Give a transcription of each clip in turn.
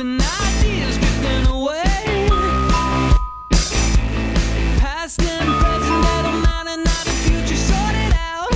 and ideas drifting away. Past and present, that don't matter, now the future sorted out.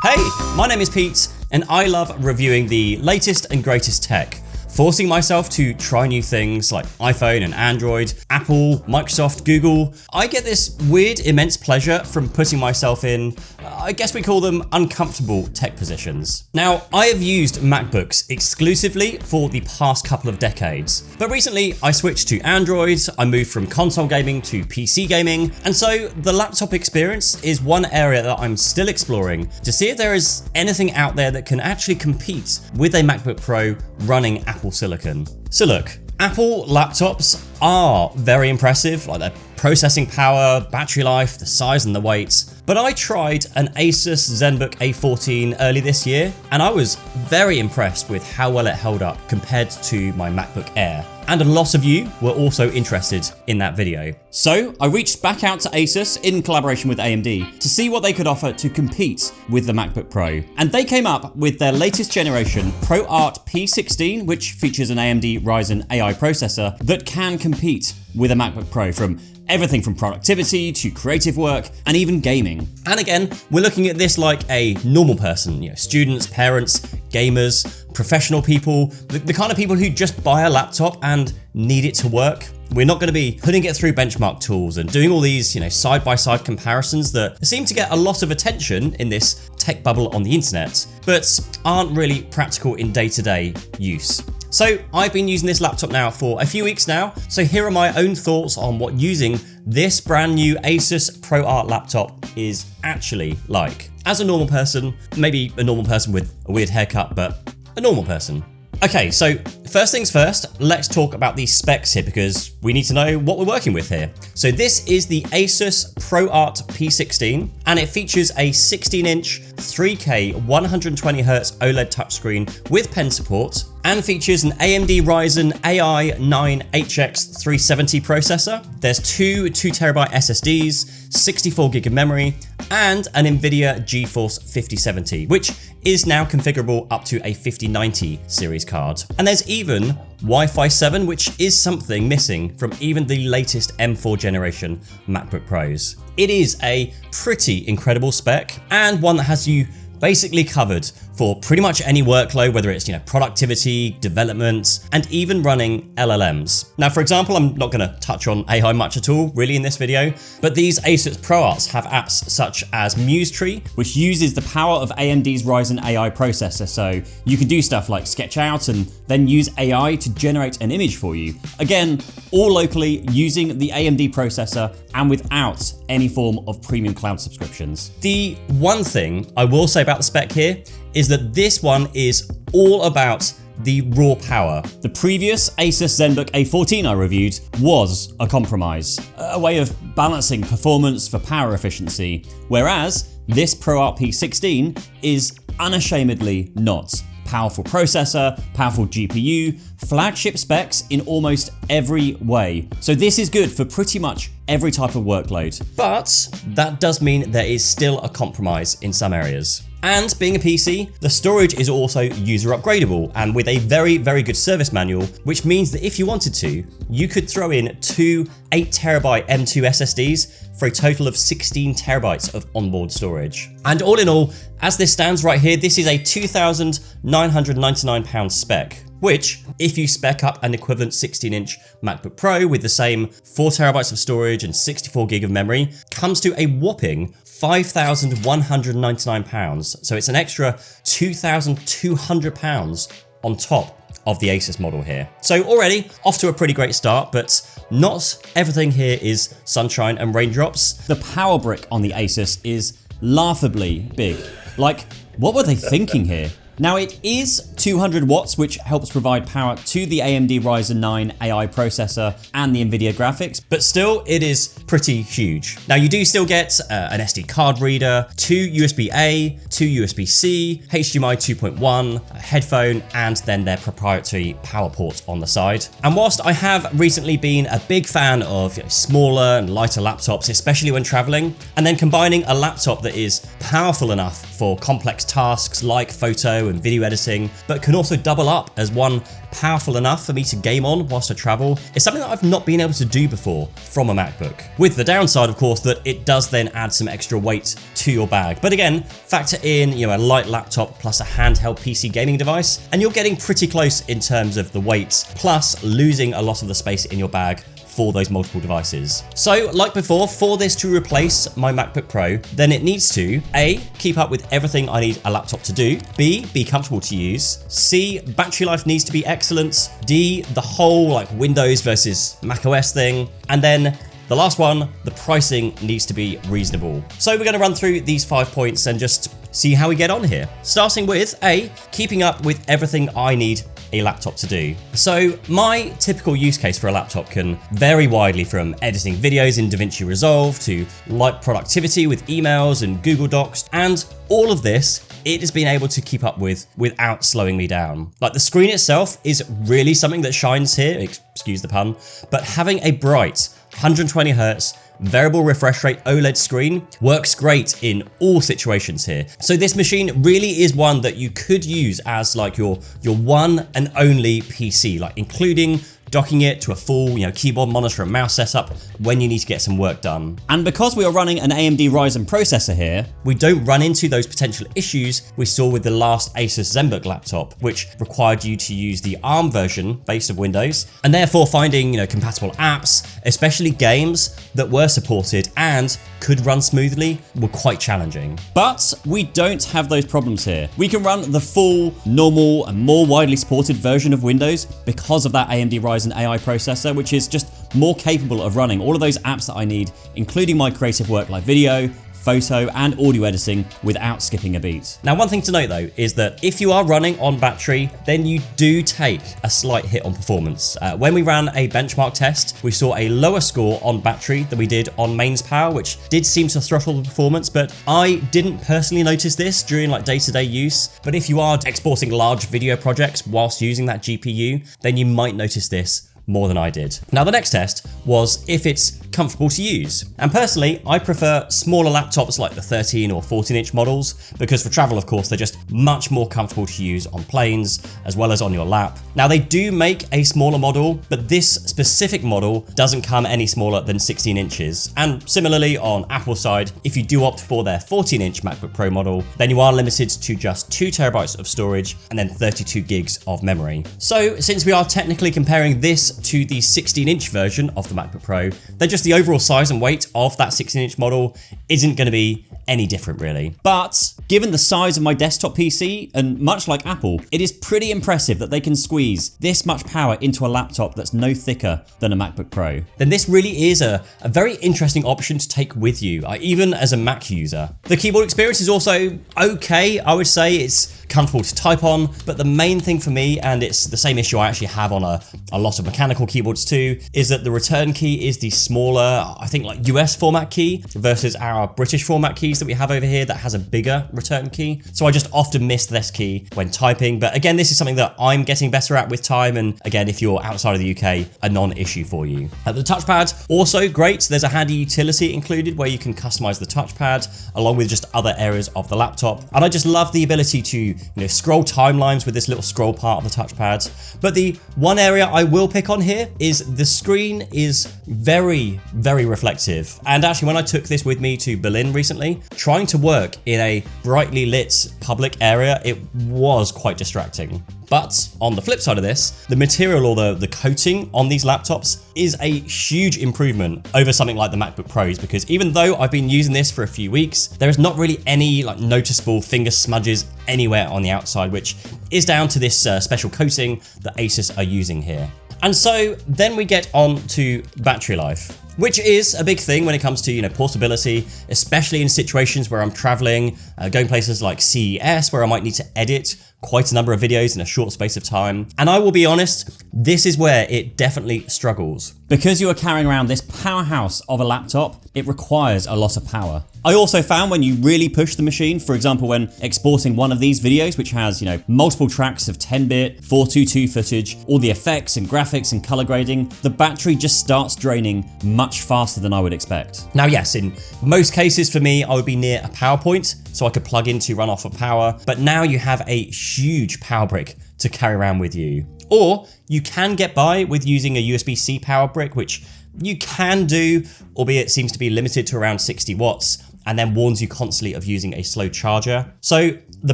Hey, my name is Pete, and I love reviewing the latest and greatest tech, forcing myself to try new things like iPhone and Android, Apple, Microsoft, Google. I get this weird, immense pleasure from putting myself in, I guess we call them uncomfortable tech positions. Now, I have used MacBooks exclusively for the past couple of decades, but recently I switched to Android, I moved from console gaming to PC gaming, and so the laptop experience is one area that I'm still exploring to see if there is anything out there that can actually compete with a MacBook Pro running Apple Silicon. So look, Apple laptops are very impressive, like their processing power, battery life, the size and the weight. But I tried an ASUS ZenBook A14 early this year, and I was very impressed with how well it held up compared to my MacBook Air. And a lot of you were also interested in that video. So I reached back out to ASUS in collaboration with AMD to see what they could offer to compete with the MacBook Pro. And they came up with their latest generation ProArt P16, which features an AMD Ryzen AI processor that can compete with a MacBook Pro from everything from productivity to creative work and even gaming. And again, we're looking at this like a normal person, students, parents, gamers, professional people, the kind of people who just buy a laptop and need it to work. We're not going to be putting it through benchmark tools and doing all these, side-by-side comparisons that seem to get a lot of attention in this tech bubble on the internet, but aren't really practical in day-to-day use. So I've been using this laptop now for a few weeks now, so here are my own thoughts on what using this brand new ASUS ProArt laptop is actually like. As a normal person, maybe a normal person with a weird haircut, but a normal person. Okay, so first things first, let's talk about these specs here because we need to know what we're working with here. So this is the ASUS ProArt P16, and it features a 16-inch 3K 120Hz OLED touchscreen with pen support, and features an AMD Ryzen AI 9 HX370 processor. There's two 2TB SSDs, 64GB of memory, and an NVIDIA GeForce 5070, which is now configurable up to a 5090 series card. And there's even Wi-Fi 7, which is something missing from even the latest M4 generation MacBook Pros. It is a pretty incredible spec, and one that has you basically covered for pretty much any workload, whether it's productivity, development, and even running LLMs. Now, for example, I'm not going to touch on AI much at all, really, in this video, but these ASUS ProArts have apps such as MuseTree, which uses the power of AMD's Ryzen AI processor, so you can do stuff like sketch out and then use AI to generate an image for you. Again, all locally using the AMD processor and without any form of premium cloud subscriptions. The one thing I will say about the spec here is that this one is all about the raw power. The previous ASUS ZenBook A14 I reviewed was a compromise, a way of balancing performance for power efficiency, whereas this ProArt P16 is unashamedly not. Powerful processor, powerful GPU, flagship specs in almost every way. So this is good for pretty much every type of workload. But that does mean there is still a compromise in some areas. And being a PC, the storage is also user upgradable and with a very, very good service manual, which means that if you wanted to, you could throw in two 8TB M2 SSDs for a total of 16TB of onboard storage. And all in all, as this stands right here, this is a £2,999 spec, which, if you spec up an equivalent 16-inch MacBook Pro with the same 4TB of storage and 64GB of memory, comes to a whopping £5,199. So it's an extra £2,200 on top of the ASUS model here. So already off to a pretty great start, but not everything here is sunshine and raindrops. The power brick on the ASUS is laughably big. Like, what were they thinking here? Now it is 200 watts, which helps provide power to the AMD Ryzen 9 AI processor and the NVIDIA graphics, but still it is pretty huge. Now you do still get an SD card reader, two USB-A, two USB-C, HDMI 2.1, a headphone, and then their proprietary power port on the side. And whilst I have recently been a big fan of smaller and lighter laptops, especially when traveling, and then combining a laptop that is powerful enough for complex tasks like photo and video editing, but can also double up as one powerful enough for me to game on whilst I travel, is something that I've not been able to do before from a MacBook. With the downside, of course, that it does then add some extra weight to your bag. But again, factor in, a light laptop plus a handheld PC gaming device, and you're getting pretty close in terms of the weight, plus losing a lot of the space in your bag for those multiple devices. So like before, for this to replace my MacBook Pro, then it needs to A, keep up with everything I need a laptop to do, B, be comfortable to use, C, battery life needs to be excellent, D, the whole Windows versus macOS thing, and then the last one, the pricing needs to be reasonable. So we're going to run through these 5 points and just see how we get on here. Starting with A, keeping up with everything I need a laptop to do. So my typical use case for a laptop can vary widely, from editing videos in DaVinci Resolve to light productivity with emails and Google Docs, and all of this it has been able to keep up with without slowing me down. The screen itself is really something that shines here, excuse the pun, but having a bright 120 Hz variable refresh rate OLED screen works great in all situations here. So this machine really is one that you could use as your one and only PC, including docking it to a full keyboard, monitor and mouse setup when you need to get some work done. And because we are running an AMD Ryzen processor here, we don't run into those potential issues we saw with the last ASUS ZenBook laptop, which required you to use the ARM version based of Windows, and therefore finding compatible apps, especially games that were supported and could run smoothly, were quite challenging. But we don't have those problems here. We can run the full, normal and more widely supported version of Windows because of that AMD Ryzen AI processor, which is just more capable of running all of those apps that I need, including my creative work like video, photo and audio editing, without skipping a beat. Now, one thing to note though is that if you are running on battery, then you do take a slight hit on performance. When we ran a benchmark test, we saw a lower score on battery than we did on mains power, which did seem to throttle the performance, but I didn't personally notice this during day-to-day use. But if you are exporting large video projects whilst using that GPU, then you might notice this more than I did. Now, the next test was if it's comfortable to use. And personally, I prefer smaller laptops like the 13 or 14-inch models, because for travel, of course, they're just much more comfortable to use on planes as well as on your lap. Now, they do make a smaller model, but this specific model doesn't come any smaller than 16 inches. And similarly, on Apple's side, if you do opt for their 14-inch MacBook Pro model, then you are limited to just 2 terabytes of storage and then 32 gigs of memory. So since we are technically comparing this to the 16-inch version of the MacBook Pro, then just the overall size and weight of that 16-inch model isn't going to be any different really. But given the size of my desktop PC, and much like Apple, it is pretty impressive that they can squeeze this much power into a laptop that's no thicker than a MacBook Pro. Then this really is a very interesting option to take with you, even as a Mac user. The keyboard experience is also okay. I would say it's comfortable to type on, but the main thing for me, and it's the same issue I actually have on a lot of mechanical keyboards too, is that the return key is the smaller, I think US format key versus our British format keys that we have over here that has a bigger return key. So I just often miss this key when typing. But again, this is something that I'm getting better at with time. And again, if you're outside of the UK, a non-issue for you. The touchpad, also great. There's a handy utility included where you can customize the touchpad along with just other areas of the laptop. And I just love the ability to scroll timelines with this little scroll part of the touchpad. But the one area I will pick on here is the screen is very, very reflective. And actually, when I took this with me to Berlin recently, trying to work in a brightly lit public area, it was quite distracting. But on the flip side of this, the material or the coating on these laptops is a huge improvement over something like the MacBook Pros, because even though I've been using this for a few weeks, there is not really any noticeable finger smudges anywhere on the outside, which is down to this special coating that ASUS are using here. And so then we get on to battery life, which is a big thing when it comes to portability, especially in situations where I'm traveling, going places like CES where I might need to edit quite a number of videos in a short space of time. And I will be honest, this is where it definitely struggles. Because you are carrying around this powerhouse of a laptop, it requires a lot of power. I also found when you really push the machine, for example, when exporting one of these videos, which has, multiple tracks of 10-bit, 422 footage, all the effects and graphics and color grading, the battery just starts draining much faster than I would expect. Now, yes, in most cases for me, I would be near a power point, so I could plug in to run off of power, but now you have a huge power brick to carry around with you. Or you can get by with using a USB-C power brick, which you can do, albeit seems to be limited to around 60 watts, and then warns you constantly of using a slow charger. So the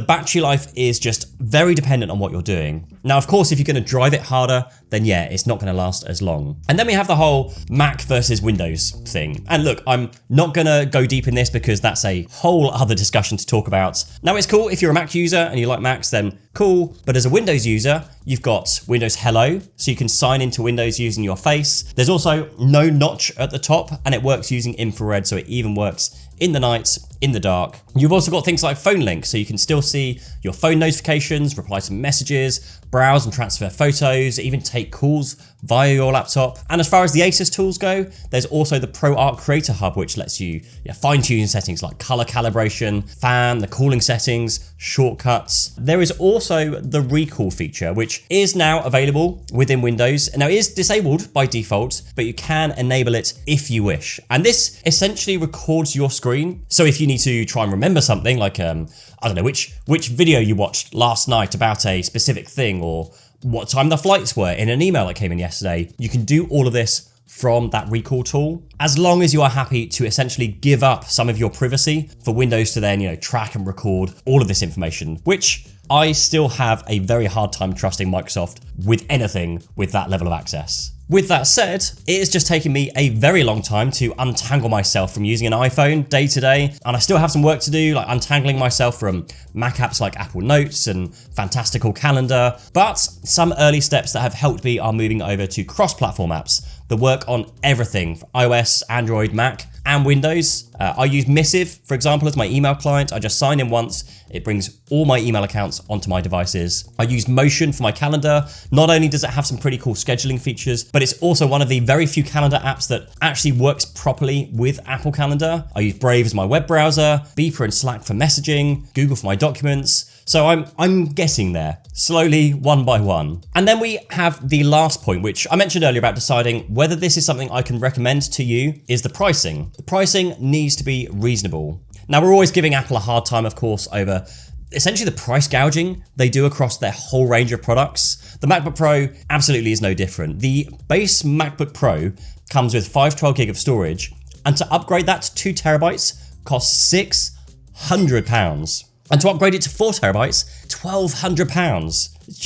battery life is just very dependent on what you're doing. Now, of course, if you're going to drive it harder, then yeah, it's not going to last as long. And then we have the whole Mac versus Windows thing. And look, I'm not going to go deep in this because that's a whole other discussion to talk about. Now, it's cool if you're a Mac user and you like Macs, then cool. But as a Windows user, you've got Windows Hello, so you can sign into Windows using your face. There's also no notch at the top, and it works using infrared, so it even works in the night, in the dark. You've also got things like Phone Link, so you can still see your phone notifications, reply to messages, browse and transfer photos, even take calls via your laptop. And as far as the ASUS tools go, there's also the ProArt Creator Hub, which lets you fine-tune settings like color calibration, fan, the cooling settings, shortcuts. There is also the recall feature, which is now available within Windows. Now, it is disabled by default, but you can enable it if you wish. And this essentially records your screen. So if you need to try and remember something like, I don't know, which video you watched last night about a specific thing, or what time the flights were in an email that came in yesterday, you can do all of this from that recall tool, as long as you are happy to essentially give up some of your privacy for Windows to then, track and record all of this information, which I still have a very hard time trusting Microsoft with anything with that level of access. With that said, it is just taking me a very long time to untangle myself from using an iPhone day to day, and I still have some work to do, like untangling myself from Mac apps like Apple Notes and fantastical Calendar, but some early steps that have helped me are moving over to cross-platform apps that work on everything, for iOS, Android, Mac, and Windows. I use Missive, for example, as my email client. I just sign in once. It brings all my email accounts onto my devices. I use Motion for my calendar. Not only does it have some pretty cool scheduling features, but it's also one of the very few calendar apps that actually works properly with Apple Calendar. I use Brave as my web browser, Beeper and Slack for messaging, Google for my documents. So I'm getting there, slowly, one by one. And then we have the last point, which I mentioned earlier about deciding whether this is something I can recommend to you, is the pricing. The pricing needs to be reasonable. Now, we're always giving Apple a hard time, of course, over essentially the price gouging they do across their whole range of products. The MacBook Pro absolutely is no different. The base MacBook Pro comes with 512 gig of storage, and to upgrade that to 2 terabytes costs £600. And to upgrade it to 4 terabytes, £1,200. It's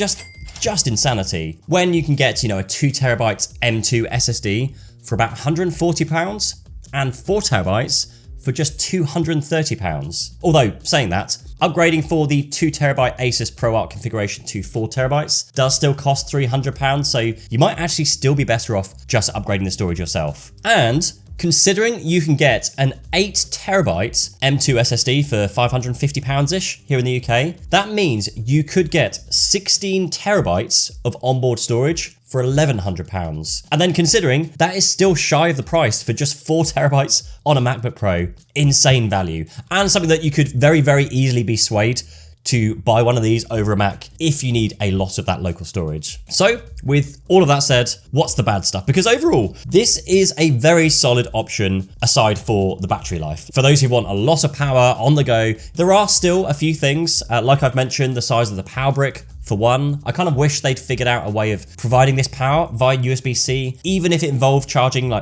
just insanity. When you can get, a 2 terabyte M2 SSD for about £140 and 4 terabytes for just £230. Although, saying that, upgrading for the 2 terabyte ASUS ProArt configuration to 4 terabytes does still cost £300, so you might actually still be better off just upgrading the storage yourself. And considering you can get an 8 terabyte M2 SSD for £550-ish here in the UK, that means you could get 16 terabytes of onboard storage for £1,100. And then considering that is still shy of the price for just 4 terabytes on a MacBook Pro, insane value. And something that you could very, very easily be swayed to buy one of these over a Mac if you need a lot of that local storage. So with all of that said, what's the bad stuff? Because overall, this is a very solid option aside for the battery life. For those who want a lot of power on the go, there are still a few things, like I've mentioned, the size of the power brick. For one, I kind of wish they'd figured out a way of providing this power via USB-C, even if it involved charging 2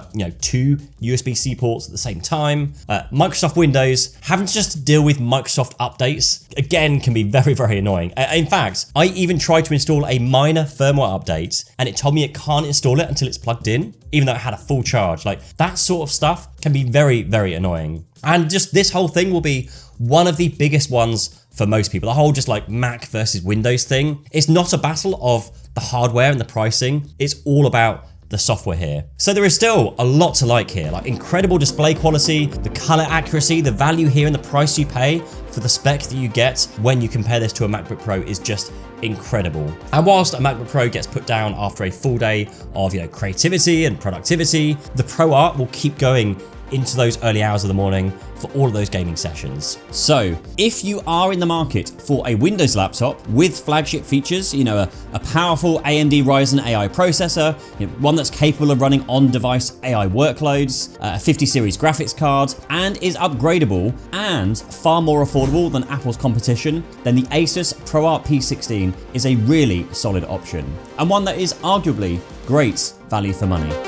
USB-C ports at the same time. Microsoft Windows, having to just deal with Microsoft updates, again, can be very, very annoying. In fact, I even tried to install a minor firmware update and it told me it can't install it until it's plugged in, even though it had a full charge. That sort of stuff can be very, very annoying. And just this whole thing will be one of the biggest ones for most people. The whole just Mac versus Windows thing. It's not a battle of the hardware and the pricing. It's all about the software here. So there is still a lot to like here, like incredible display quality, the color accuracy, the value here and the price you pay for the spec that you get when you compare this to a MacBook Pro is just incredible. And whilst a MacBook Pro gets put down after a full day of creativity and productivity, the Pro Art will keep going into those early hours of the morning for all of those gaming sessions. So if you are in the market for a Windows laptop with flagship features, a powerful AMD Ryzen AI processor, one that's capable of running on-device AI workloads, a 50 series graphics card, and is upgradable and far more affordable than Apple's competition, then the ASUS ProArt P16 is a really solid option, and one that is arguably great value for money.